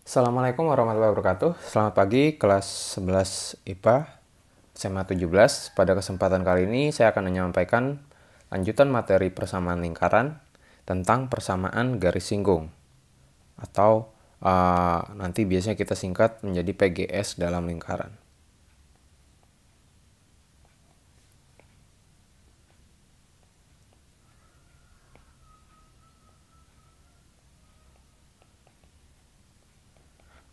Assalamualaikum warahmatullahi wabarakatuh. Selamat pagi kelas 11 IPA SMA 17. Pada kesempatan kali ini saya akan menyampaikan lanjutan materi persamaan lingkaran tentang persamaan garis singgung atau nanti biasanya kita singkat menjadi PGS dalam lingkaran.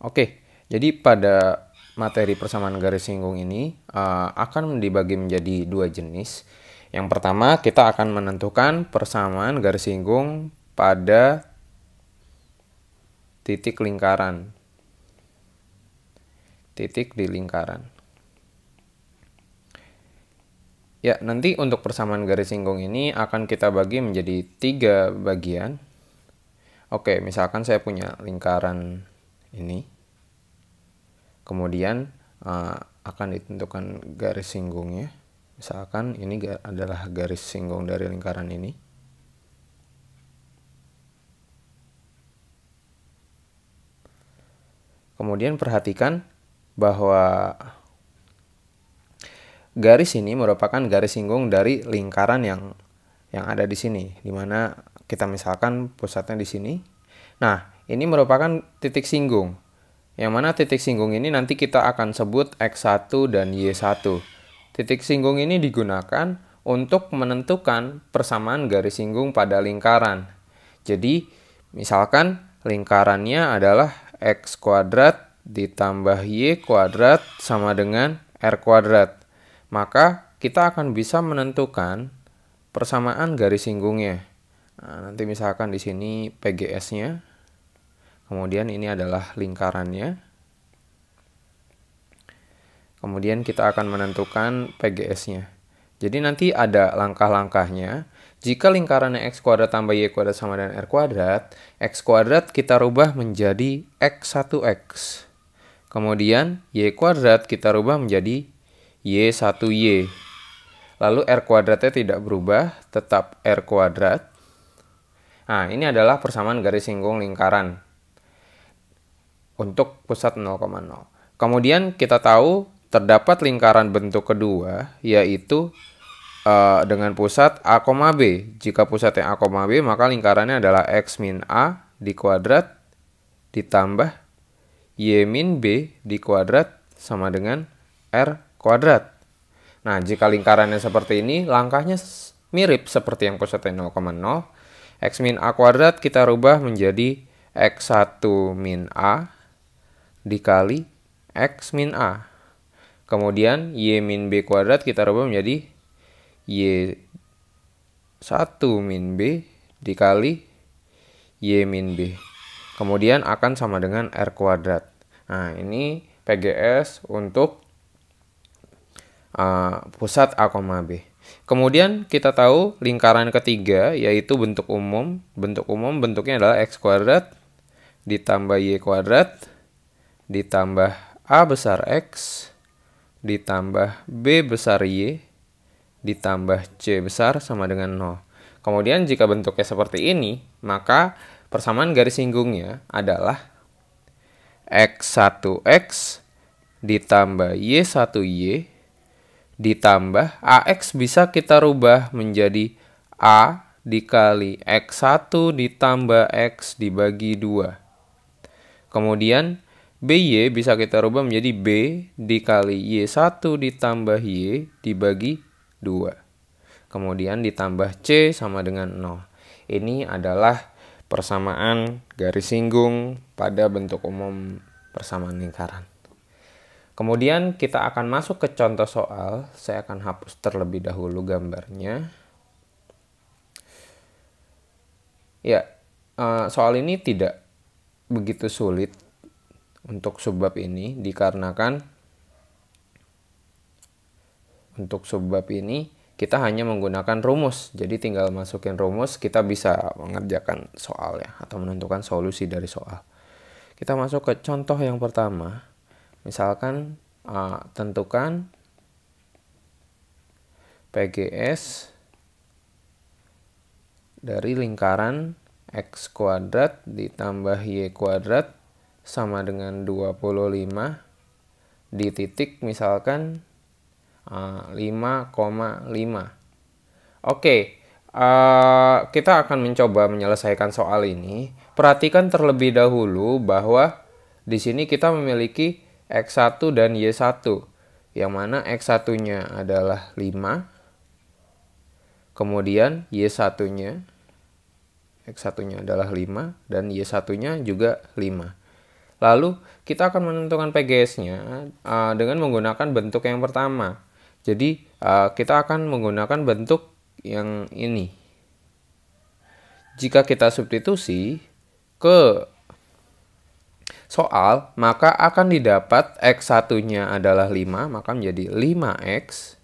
Oke, jadi pada materi persamaan garis singgung ini akan dibagi menjadi dua jenis. Yang pertama, kita akan menentukan persamaan garis singgung pada titik lingkaran. Titik di lingkaran. Ya, nanti untuk persamaan garis singgung ini akan kita bagi menjadi 3 bagian. Oke, misalkan saya punya lingkaran ini. Kemudian akan ditentukan garis singgungnya. Misalkan ini adalah garis singgung dari lingkaran ini. Kemudian perhatikan bahwa garis ini merupakan garis singgung dari lingkaran yang ada di sini, di mana kita misalkan pusatnya di sini. Nah, ini merupakan titik singgung. Yang mana titik singgung ini nanti kita akan sebut X1 dan Y1. Titik singgung ini digunakan untuk menentukan persamaan garis singgung pada lingkaran. Jadi, misalkan lingkarannya adalah X kuadrat ditambah Y kuadrat sama dengan R kuadrat. Maka kita akan bisa menentukan persamaan garis singgungnya. Nah, nanti misalkan di sini PGS-nya. Kemudian ini adalah lingkarannya. Kemudian kita akan menentukan PGS-nya. Jadi nanti ada langkah-langkahnya. Jika lingkarannya X kuadrat tambah Y kuadrat sama dengan R kuadrat, X kuadrat kita rubah menjadi X1X. Kemudian Y kuadrat kita rubah menjadi Y1Y. Lalu R kuadratnya tidak berubah, tetap R kuadrat. Nah, ini adalah persamaan garis singgung lingkaran untuk pusat 0,0. Kemudian kita tahu terdapat lingkaran bentuk kedua, yaitu dengan pusat A, B. Jika pusatnya A, B, maka lingkarannya adalah X min A di kuadrat ditambah Y min B di kuadrat sama dengan R kuadrat. Nah, jika lingkarannya seperti ini, langkahnya mirip seperti yang pusatnya 0,0. X min A kuadrat kita rubah menjadi X1 min A dikali X min A. Kemudian Y min B kuadrat kita rubah menjadi Y1 min B dikali Y min B. Kemudian akan sama dengan R kuadrat. Nah, ini PGS untuk pusat A, B. Kemudian kita tahu lingkaran ketiga yaitu bentuk umum. Bentuk umum bentuknya adalah X kuadrat ditambah Y kuadrat ditambah A besar X ditambah B besar Y ditambah C besar sama dengan 0. Kemudian jika bentuknya seperti ini, maka persamaan garis singgungnya adalah X1X ditambah Y1Y ditambah AX bisa kita rubah menjadi A dikali X1 ditambah X dibagi 2. Kemudian BY bisa kita rubah menjadi B dikali Y1 ditambah Y dibagi 2. Kemudian ditambah C sama dengan 0. Ini adalah persamaan garis singgung pada bentuk umum persamaan lingkaran. Kemudian kita akan masuk ke contoh soal. Saya akan hapus terlebih dahulu gambarnya. Ya, soal ini tidak begitu sulit untuk subbab ini dikarenakan untuk subbab ini kita hanya menggunakan rumus. Jadi tinggal masukin rumus, kita bisa mengerjakan soal ya atau menentukan solusi dari soal. Kita masuk ke contoh yang pertama. Misalkan tentukan PGS dari lingkaran X kuadrat ditambah Y kuadrat sama dengan 25 di titik misalkan 5,5. Oke, kita akan mencoba menyelesaikan soal ini. Perhatikan terlebih dahulu bahwa di sini kita memiliki X1 dan Y1, yang mana X1-nya adalah 5, kemudian Y1-nya, X1-nya adalah 5, dan Y1-nya juga 5. Lalu, kita akan menentukan PGS-nya dengan menggunakan bentuk yang pertama. Jadi, kita akan menggunakan bentuk yang ini. Jika kita substitusi ke soal, maka akan didapat X1-nya adalah 5, maka menjadi 5X.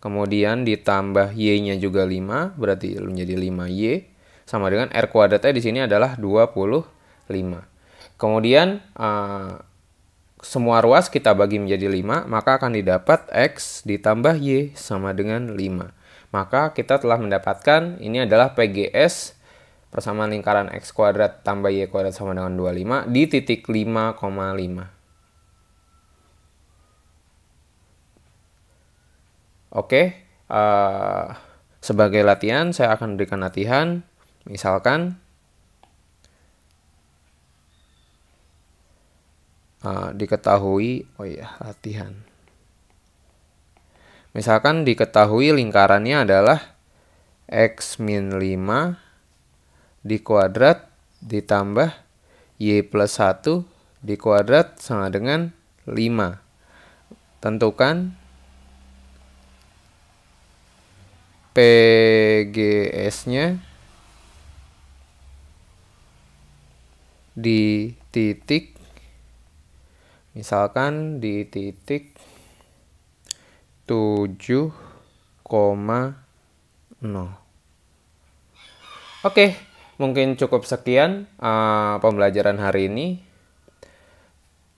Kemudian ditambah Y-nya juga 5, berarti menjadi 5Y. Sama dengan R kuadratnya di sini adalah 25. Kemudian semua ruas kita bagi menjadi 5, maka akan didapat X ditambah Y sama dengan 5. Maka kita telah mendapatkan ini adalah PGS persamaan lingkaran X kuadrat tambah Y kuadrat sama dengan 25 di titik 5,5. Oke, sebagai latihan saya akan berikan latihan. Misalkan diketahui, latihan. Misalkan diketahui lingkarannya adalah X min 5 di kuadrat ditambah Y plus 1 di kuadrat sama dengan 5. Tentukan PGS-nya di titik, misalkan di titik 7,0. Oke, mungkin cukup sekian pembelajaran hari ini.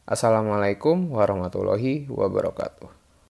Assalamualaikum warahmatullahi wabarakatuh.